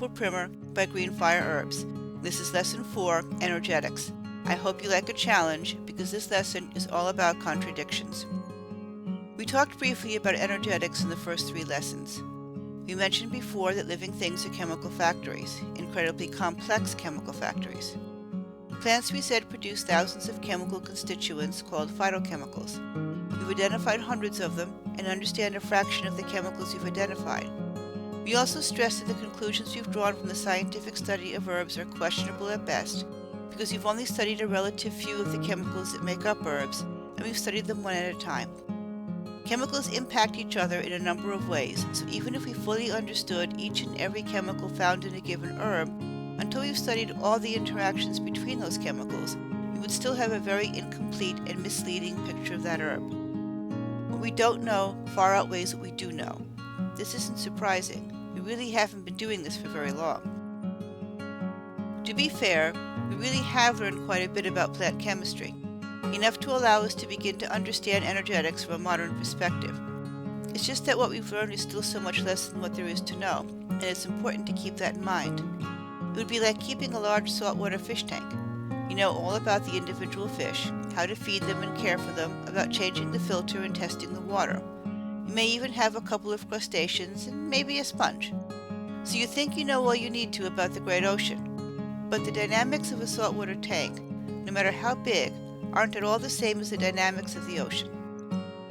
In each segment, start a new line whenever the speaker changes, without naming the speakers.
Herbal Primer by Green Fire Herbs. This is Lesson 4, Energetics. I hope you like a challenge because this lesson is all about contradictions. We talked briefly about energetics in the first 3 lessons. We mentioned before that living things are chemical factories, incredibly complex chemical factories. Plants, we said, produce thousands of chemical constituents called phytochemicals. We've identified hundreds of them and understand a fraction of the chemicals you've identified. We also stressed that the conclusions we've drawn from the scientific study of herbs are questionable at best because we've only studied a relative few of the chemicals that make up herbs, and we've studied them one at a time. Chemicals impact each other in a number of ways, so even if we fully understood each and every chemical found in a given herb, until we've studied all the interactions between those chemicals, we would still have a very incomplete and misleading picture of that herb. What we don't know far outweighs what we do know. This isn't surprising. We really haven't been doing this for very long. To be fair, we really have learned quite a bit about plant chemistry, enough to allow us to begin to understand energetics from a modern perspective. It's just that what we've learned is still so much less than what there is to know, and it's important to keep that in mind. It would be like keeping a large saltwater fish tank. You know all about the individual fish, how to feed them and care for them, about changing the filter and testing the water. You may even have a couple of crustaceans and maybe a sponge. So you think you know all you need to about the great ocean. But the dynamics of a saltwater tank, no matter how big, aren't at all the same as the dynamics of the ocean.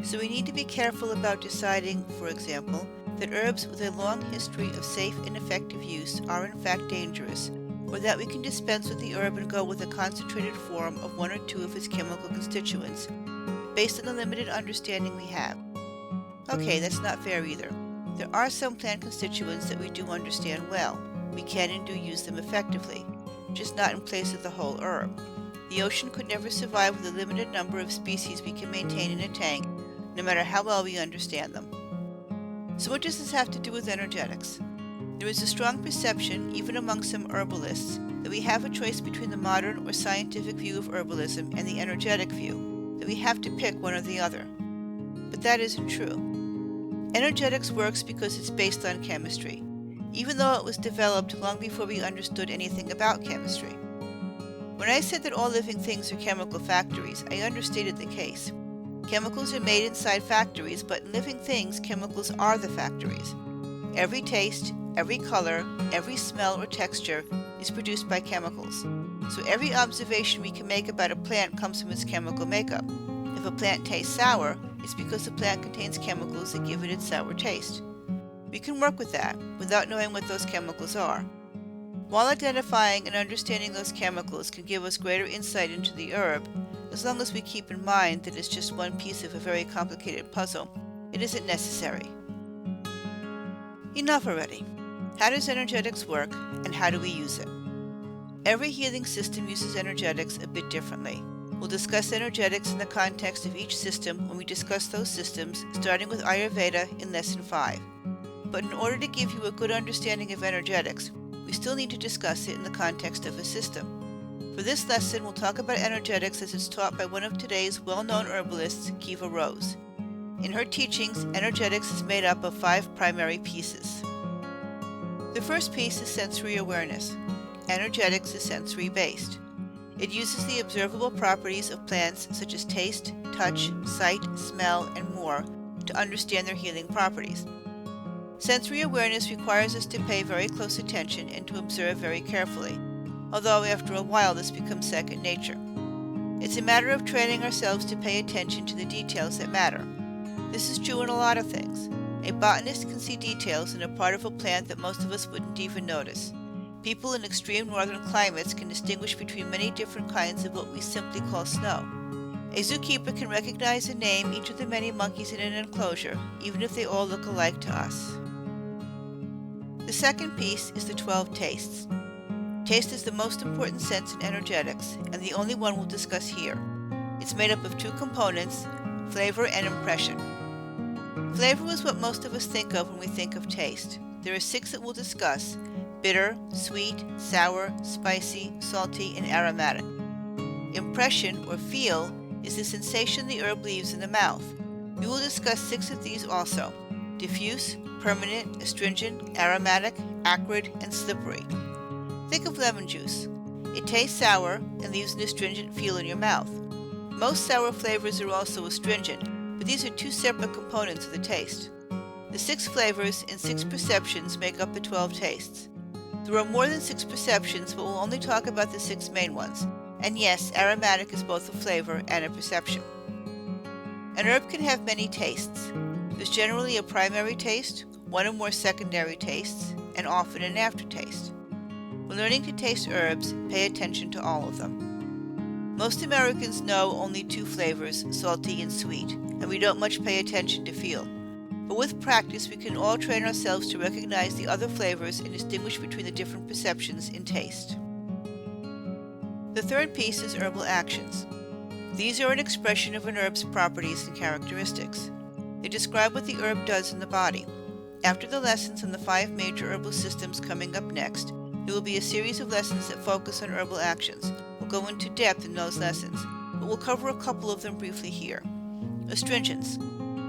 So we need to be careful about deciding, for example, that herbs with a long history of safe and effective use are in fact dangerous, or that we can dispense with the herb and go with a concentrated form of 1 or 2 of its chemical constituents, based on the limited understanding we have. Okay, that's not fair either. There are some plant constituents that we do understand well. We can and do use them effectively, just not in place of the whole herb. The ocean could never survive with the limited number of species we can maintain in a tank, no matter how well we understand them. So what does this have to do with energetics? There is a strong perception, even among some herbalists, that we have a choice between the modern or scientific view of herbalism and the energetic view, that we have to pick one or the other. But that isn't true. Energetics works because it's based on chemistry, even though it was developed long before we understood anything about chemistry. When I said that all living things are chemical factories, I understated the case. Chemicals are made inside factories, but in living things, chemicals are the factories. Every taste, every color, every smell or texture is produced by chemicals. So every observation we can make about a plant comes from its chemical makeup. If a plant tastes sour, it's because the plant contains chemicals that give it its sour taste. We can work with that without knowing what those chemicals are. While identifying and understanding those chemicals can give us greater insight into the herb, as long as we keep in mind that it's just one piece of a very complicated puzzle, it isn't necessary. Enough already. How does energetics work, and how do we use it? Every healing system uses energetics a bit differently. We'll discuss energetics in the context of each system when we discuss those systems, starting with Ayurveda in Lesson 5. But in order to give you a good understanding of energetics, we still need to discuss it in the context of a system. For this lesson, we'll talk about energetics as it's taught by one of today's well-known herbalists, Kiva Rose. In her teachings, energetics is made up of 5 primary pieces. The first piece is sensory awareness. Energetics is sensory-based. It uses the observable properties of plants such as taste, touch, sight, smell, and more to understand their healing properties. Sensory awareness requires us to pay very close attention and to observe very carefully, although after a while this becomes second nature. It's a matter of training ourselves to pay attention to the details that matter. This is true in a lot of things. A botanist can see details in a part of a plant that most of us wouldn't even notice. People in extreme northern climates can distinguish between many different kinds of what we simply call snow. A zookeeper can recognize and name each of the many monkeys in an enclosure, even if they all look alike to us. The second piece is the 12 tastes. Taste is the most important sense in energetics, and the only one we'll discuss here. It's made up of 2 components, flavor and impression. Flavor is what most of us think of when we think of taste. There are 6 that we'll discuss: bitter, sweet, sour, spicy, salty, and aromatic. Impression, or feel, is the sensation the herb leaves in the mouth. We will discuss 6 of these also. diffuse, permanent, astringent, aromatic, acrid, and slippery. Think of lemon juice. It tastes sour and leaves an astringent feel in your mouth. Most sour flavors are also astringent, but these are two separate components of the taste. The 6 flavors and 6 perceptions make up the 12 tastes. There are more than 6 perceptions, but we'll only talk about the 6 main ones. And yes, aromatic is both a flavor and a perception. An herb can have many tastes. There's generally a primary taste, one or more secondary tastes, and often an aftertaste. When learning to taste herbs, pay attention to all of them. Most Americans know only 2 flavors, salty and sweet, and we don't much pay attention to feel. But with practice, we can all train ourselves to recognize the other flavors and distinguish between the different perceptions in taste. The third piece is herbal actions. These are an expression of an herb's properties and characteristics. They describe what the herb does in the body. After the lessons on the 5 major herbal systems coming up next, there will be a series of lessons that focus on herbal actions. We'll go into depth in those lessons, but we'll cover a couple of them briefly here. Astringents.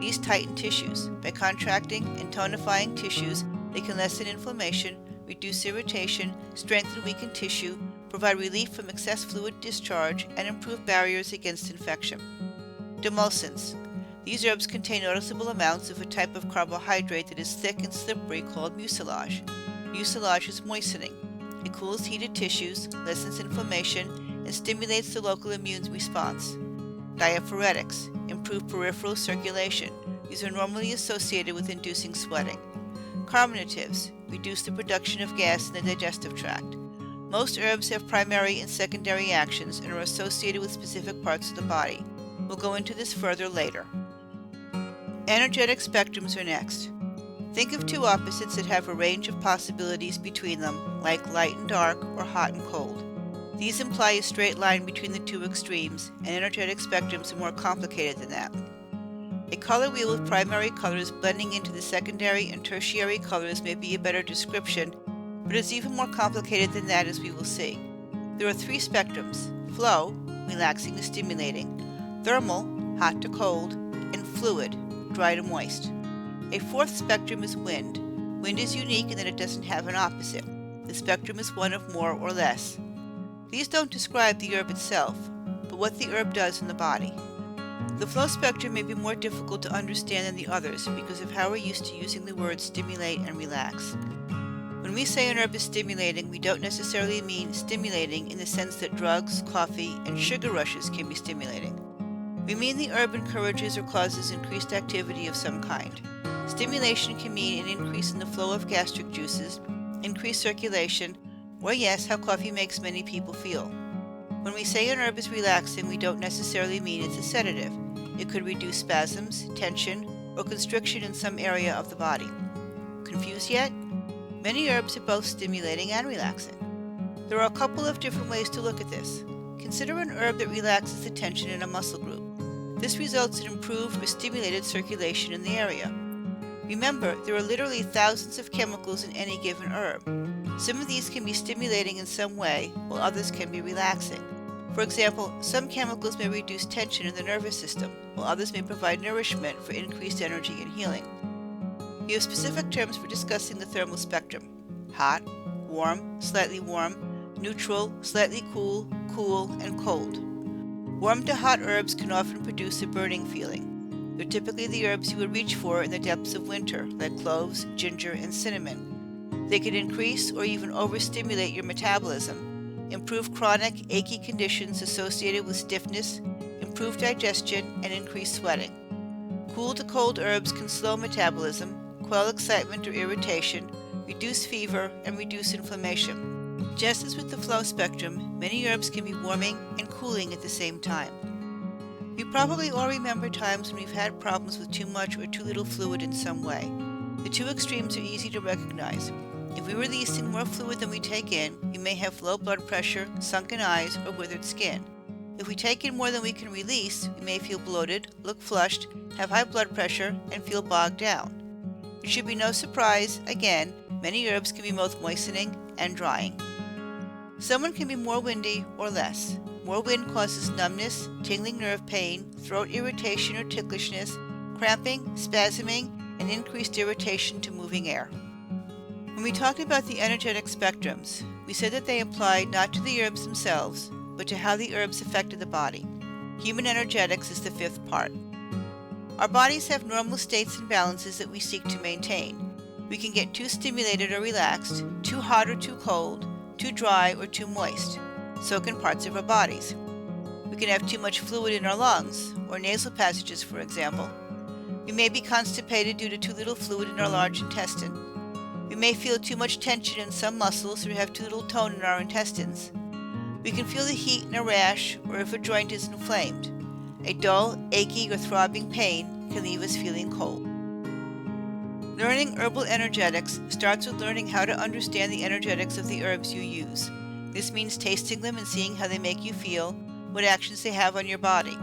These tighten tissues. By contracting and tonifying tissues, they can lessen inflammation, reduce irritation, strengthen weakened tissue, provide relief from excess fluid discharge, and improve barriers against infection. Demulcents. These herbs contain noticeable amounts of a type of carbohydrate that is thick and slippery called mucilage. Mucilage is moistening. It cools heated tissues, lessens inflammation, and stimulates the local immune response. Diaphoretics improve peripheral circulation. These are normally associated with inducing sweating. Carminatives reduce the production of gas in the digestive tract. Most herbs have primary and secondary actions and are associated with specific parts of the body. We'll go into this further later. Energetic spectrums are next. Think of 2 opposites that have a range of possibilities between them, like light and dark or hot and cold. These imply a straight line between the 2 extremes, and energetic spectrums are more complicated than that. A color wheel with primary colors blending into the secondary and tertiary colors may be a better description, but it's even more complicated than that, as we will see. There are 3 spectrums: flow, relaxing to stimulating; thermal, hot to cold; and fluid, dry to moist. A 4th spectrum is wind. Wind is unique in that it doesn't have an opposite. The spectrum is one of more or less. These don't describe the herb itself, but what the herb does in the body. The flow spectrum may be more difficult to understand than the others because of how we're used to using the words stimulate and relax. When we say an herb is stimulating, we don't necessarily mean stimulating in the sense that drugs, coffee, and sugar rushes can be stimulating. We mean the herb encourages or causes increased activity of some kind. Stimulation can mean an increase in the flow of gastric juices, increased circulation, or yes, how coffee makes many people feel. When we say an herb is relaxing, we don't necessarily mean it's a sedative. It could reduce spasms, tension, or constriction in some area of the body. Confused yet? Many herbs are both stimulating and relaxing. There are a couple of different ways to look at this. Consider an herb that relaxes the tension in a muscle group. This results in improved or stimulated circulation in the area. Remember, there are literally thousands of chemicals in any given herb. Some of these can be stimulating in some way, while others can be relaxing. For example, some chemicals may reduce tension in the nervous system, while others may provide nourishment for increased energy and healing. We have specific terms for discussing the thermal spectrum: hot, warm, slightly warm, neutral, slightly cool, cool, and cold. Warm to hot herbs can often produce a burning feeling. They're typically the herbs you would reach for in the depths of winter, like cloves, ginger, and cinnamon. They can increase or even overstimulate your metabolism, improve chronic, achy conditions associated with stiffness, improve digestion, and increase sweating. Cool to cold herbs can slow metabolism, quell excitement or irritation, reduce fever, and reduce inflammation. Just as with the flow spectrum, many herbs can be warming and cooling at the same time. We probably all remember times when we've had problems with too much or too little fluid in some way. The 2 extremes are easy to recognize. If we're releasing more fluid than we take in, we may have low blood pressure, sunken eyes, or withered skin. If we take in more than we can release, we may feel bloated, look flushed, have high blood pressure, and feel bogged down. It should be no surprise, again, many herbs can be both moistening and drying. Someone can be more windy or less. More wind causes numbness, tingling nerve pain, throat irritation or ticklishness, cramping, spasming, and increased irritation to moving air. When we talked about the energetic spectrums, we said that they apply not to the herbs themselves, but to how the herbs affected the body. Human energetics is the fifth part. Our bodies have normal states and balances that we seek to maintain. We can get too stimulated or relaxed, too hot or too cold, too dry or too moist. So can parts of our bodies. We can have too much fluid in our lungs, or nasal passages, for example. We may be constipated due to too little fluid in our large intestine. We may feel too much tension in some muscles or have too little tone in our intestines. We can feel the heat in a rash or if a joint is inflamed. A dull, achy, or throbbing pain can leave us feeling cold. Learning herbal energetics starts with learning how to understand the energetics of the herbs you use. This means tasting them and seeing how they make you feel, what actions they have on your body.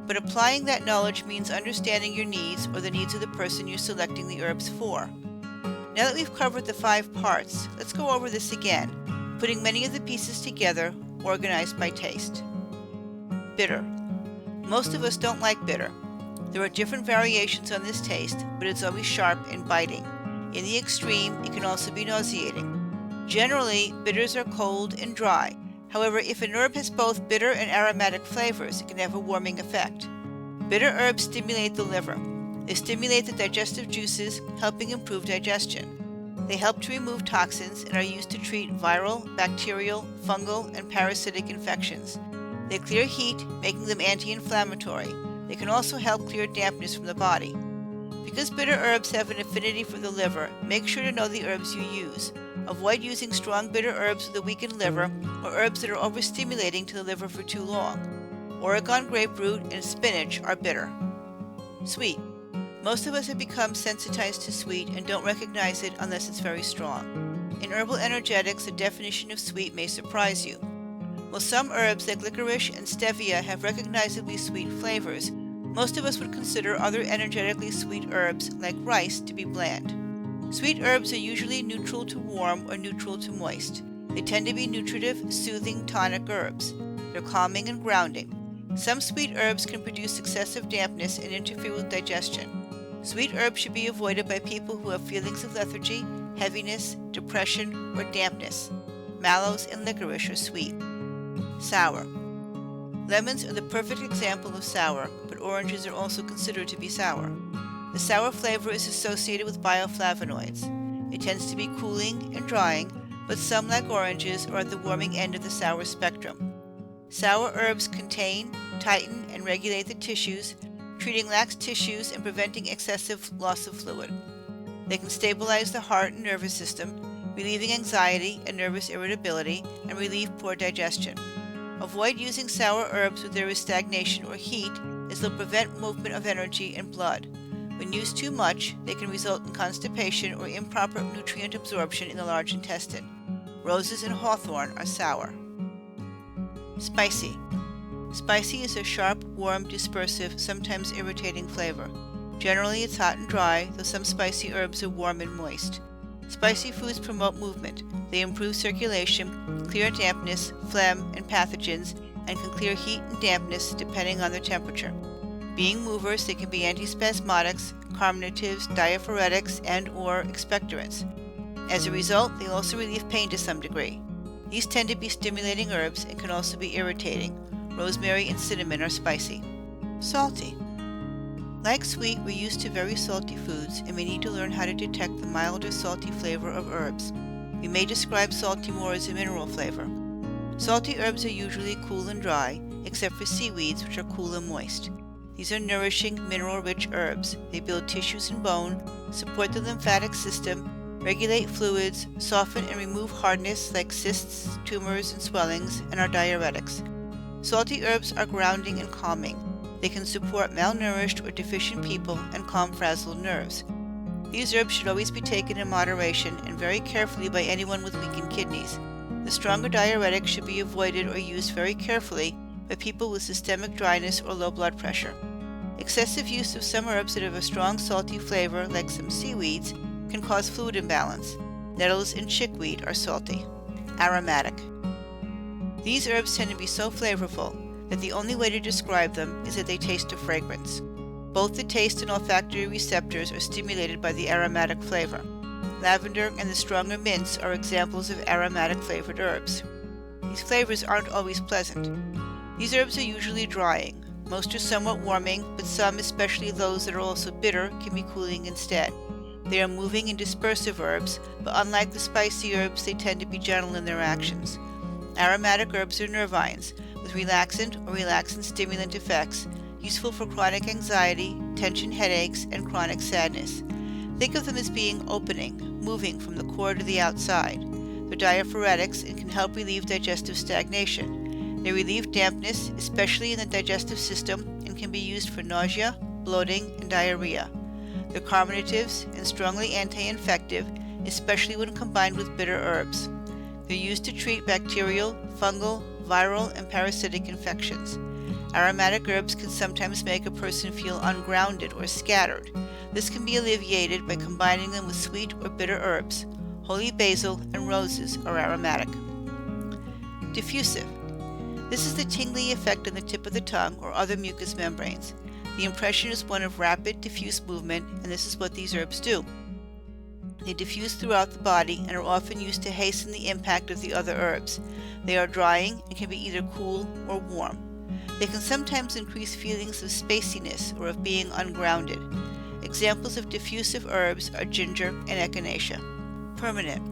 But applying that knowledge means understanding your needs or the needs of the person you're selecting the herbs for. Now that we've covered the 5 parts, let's go over this again, putting many of the pieces together, organized by taste. Bitter. Most of us don't like bitter. There are different variations on this taste, but it's always sharp and biting. In the extreme, it can also be nauseating. Generally, bitters are cold and dry. However, if an herb has both bitter and aromatic flavors, it can have a warming effect. Bitter herbs stimulate the liver. They stimulate the digestive juices, helping improve digestion. They help to remove toxins and are used to treat viral, bacterial, fungal, and parasitic infections. They clear heat, making them anti-inflammatory. They can also help clear dampness from the body. Because bitter herbs have an affinity for the liver, make sure to know the herbs you use. Avoid using strong bitter herbs with a weakened liver or herbs that are overstimulating to the liver for too long. Oregon grapefruit and spinach are bitter. Sweet. Most of us have become sensitized to sweet and don't recognize it unless it's very strong. In herbal energetics, the definition of sweet may surprise you. While some herbs like licorice and stevia have recognizably sweet flavors, most of us would consider other energetically sweet herbs like rice to be bland. Sweet herbs are usually neutral to warm or neutral to moist. They tend to be nutritive, soothing, tonic herbs. They're calming and grounding. Some sweet herbs can produce excessive dampness and interfere with digestion. Sweet herbs should be avoided by people who have feelings of lethargy, heaviness, depression, or dampness. Mallows and licorice are sweet. Sour. Lemons are the perfect example of sour, but oranges are also considered to be sour. The sour flavor is associated with bioflavonoids. It tends to be cooling and drying, but some, like oranges, are at the warming end of the sour spectrum. Sour herbs contain, tighten, and regulate the tissues, treating lax tissues and preventing excessive loss of fluid. They can stabilize the heart and nervous system, relieving anxiety and nervous irritability, and relieve poor digestion. Avoid using sour herbs where there is stagnation or heat, as they'll prevent movement of energy and blood. When used too much, they can result in constipation or improper nutrient absorption in the large intestine. Roses and hawthorn are sour. Spicy. Spicy is a sharp, warm, dispersive, sometimes irritating flavor. Generally, it's hot and dry, though some spicy herbs are warm and moist. Spicy foods promote movement. They improve circulation, clear dampness, phlegm, and pathogens, and can clear heat and dampness depending on their temperature. Being movers, they can be antispasmodics, carminatives, diaphoretics, and/or expectorants. As a result, they also relieve pain to some degree. These tend to be stimulating herbs and can also be irritating. Rosemary and cinnamon are spicy. Salty. Like sweet, we're used to very salty foods, and we need to learn how to detect the milder salty flavor of herbs. We may describe salty more as a mineral flavor. Salty herbs are usually cool and dry, except for seaweeds, which are cool and moist. These are nourishing, mineral-rich herbs. They build tissues and bone, support the lymphatic system, regulate fluids, soften and remove hardness like cysts, tumors, and swellings, and are diuretics. Salty herbs are grounding and calming. They can support malnourished or deficient people and calm frazzled nerves. These herbs should always be taken in moderation and very carefully by anyone with weakened kidneys. The stronger diuretics should be avoided or used very carefully by people with systemic dryness or low blood pressure. Excessive use of some herbs that have a strong salty flavor, like some seaweeds, can cause fluid imbalance. Nettles and chickweed are salty. Aromatic. These herbs tend to be so flavorful that the only way to describe them is that they taste of fragrance. Both the taste and olfactory receptors are stimulated by the aromatic flavor. Lavender and the stronger mints are examples of aromatic flavored herbs. These flavors aren't always pleasant. These herbs are usually drying. Most are somewhat warming, but some, especially those that are also bitter, can be cooling instead. They are moving and dispersive herbs, but unlike the spicy herbs, they tend to be gentle in their actions. Aromatic herbs are nervines, with relaxant or relaxant stimulant effects, useful for chronic anxiety, tension headaches, and chronic sadness. Think of them as being opening, moving from the core to the outside. They're diaphoretics and can help relieve digestive stagnation. They relieve dampness, especially in the digestive system, and can be used for nausea, bloating, and diarrhea. They're carminatives and strongly anti-infective, especially when combined with bitter herbs. They're used to treat bacterial, fungal, viral, and parasitic infections. Aromatic herbs can sometimes make a person feel ungrounded or scattered. This can be alleviated by combining them with sweet or bitter herbs. Holy basil and roses are aromatic. Diffusive. This is the tingly effect on the tip of the tongue or other mucous membranes. The impression is one of rapid, diffuse movement, and this is what these herbs do. They diffuse throughout the body and are often used to hasten the impact of the other herbs. They are drying and can be either cool or warm. They can sometimes increase feelings of spaciness or of being ungrounded. Examples of diffusive herbs are ginger and echinacea. Permanent.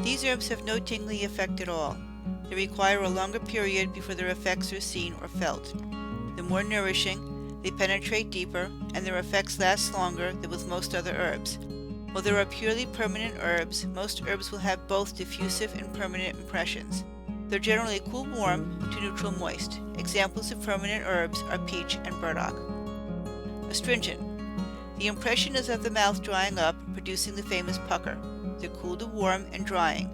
These herbs have no tingly effect at all. They require a longer period before their effects are seen or felt. They're more nourishing, they penetrate deeper, and their effects last longer than with most other herbs. While there are purely permanent herbs, most herbs will have both diffusive and permanent impressions. They're generally cool-warm to neutral-moist. Examples of permanent herbs are peach and burdock. Astringent. The impression is of the mouth drying up, producing the famous pucker. They're cool to warm and drying.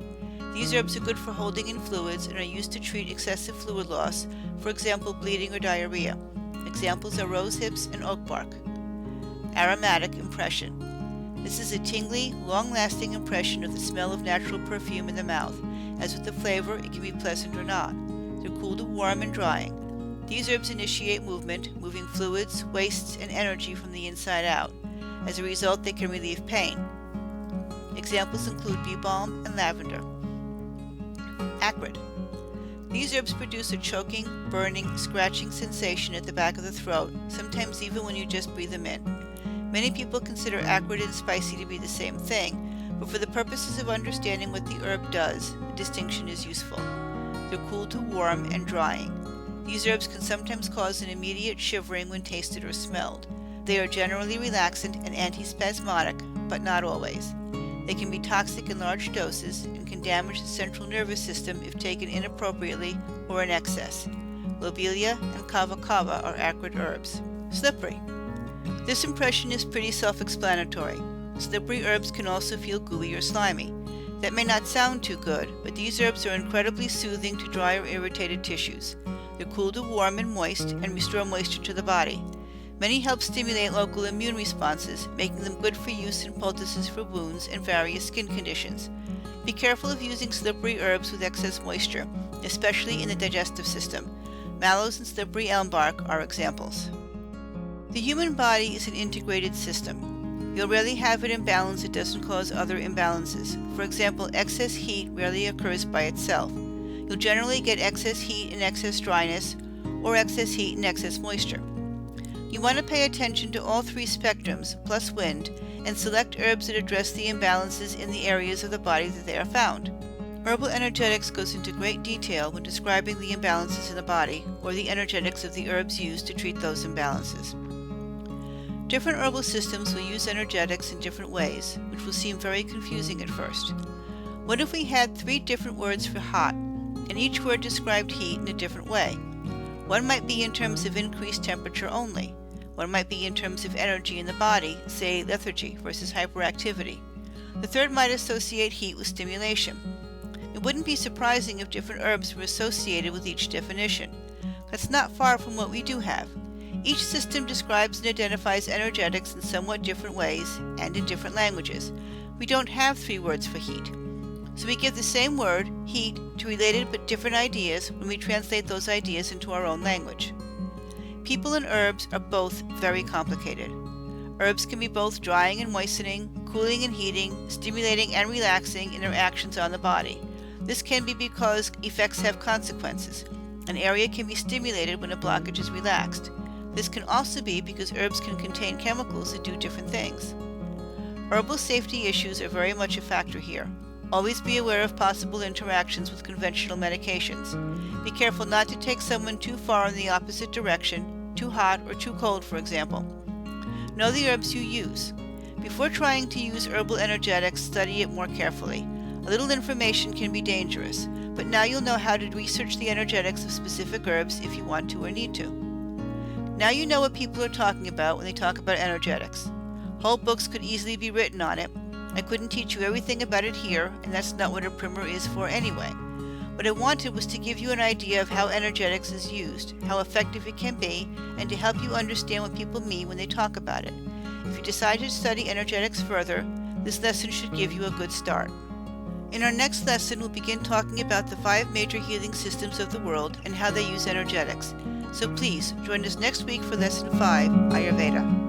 These herbs are good for holding in fluids and are used to treat excessive fluid loss, for example bleeding or diarrhea. Examples are rose hips and oak bark. Aromatic impression. This is a tingly, long-lasting impression of the smell of natural perfume in the mouth. As with the flavor, it can be pleasant or not. They're cool to warm and drying. These herbs initiate movement, moving fluids, wastes, and energy from the inside out. As a result, they can relieve pain. Examples include bee balm and lavender. Acrid. These herbs produce a choking, burning, scratching sensation at the back of the throat, sometimes even when you just breathe them in. Many people consider acrid and spicy to be the same thing, but for the purposes of understanding what the herb does, the distinction is useful. They're cool to warm and drying. These herbs can sometimes cause an immediate shivering when tasted or smelled. They are generally relaxant and antispasmodic, but not always. They can be toxic in large doses and can damage the central nervous system if taken inappropriately or in excess. Lobelia and kava kava are acrid herbs. Slippery. This impression is pretty self-explanatory. Slippery herbs can also feel gooey or slimy. That may not sound too good, but these herbs are incredibly soothing to dry or irritated tissues. They're cool to warm and moist and restore moisture to the body. Many help stimulate local immune responses, making them good for use in poultices for wounds and various skin conditions. Be careful of using slippery herbs with excess moisture, especially in the digestive system. Mallows and slippery elm bark are examples. The human body is an integrated system. You'll rarely have an imbalance that doesn't cause other imbalances. For example, excess heat rarely occurs by itself. You'll generally get excess heat and excess dryness, or excess heat and excess moisture. You want to pay attention to all three spectrums, plus wind, and select herbs that address the imbalances in the areas of the body that they are found. Herbal energetics goes into great detail when describing the imbalances in the body, or the energetics of the herbs used to treat those imbalances. Different herbal systems will use energetics in different ways, which will seem very confusing at first. What if we had 3 different words for hot, and each word described heat in a different way? One might be in terms of increased temperature only. One might be in terms of energy in the body, say lethargy versus hyperactivity. The third might associate heat with stimulation. It wouldn't be surprising if different herbs were associated with each definition. That's not far from what we do have. Each system describes and identifies energetics in somewhat different ways and in different languages. We don't have 3 words for heat. So we give the same word, heat, to related but different ideas when we translate those ideas into our own language. People and herbs are both very complicated. Herbs can be both drying and moistening, cooling and heating, stimulating and relaxing in their actions on the body. This can be because effects have consequences. An area can be stimulated when a blockage is relaxed. This can also be because herbs can contain chemicals that do different things. Herbal safety issues are very much a factor here. Always be aware of possible interactions with conventional medications. Be careful not to take someone too far in the opposite direction, too hot or too cold, for example. Know the herbs you use. Before trying to use herbal energetics, study it more carefully. A little information can be dangerous, but now you'll know how to research the energetics of specific herbs if you want to or need to. Now you know what people are talking about when they talk about energetics. Whole books could easily be written on it. I couldn't teach you everything about it here, and that's not what a primer is for anyway. What I wanted was to give you an idea of how energetics is used, how effective it can be, and to help you understand what people mean when they talk about it. If you decide to study energetics further, this lesson should give you a good start. In our next lesson, we'll begin talking about the 5 major healing systems of the world and how they use energetics. So please, join us next week for Lesson 5, Ayurveda.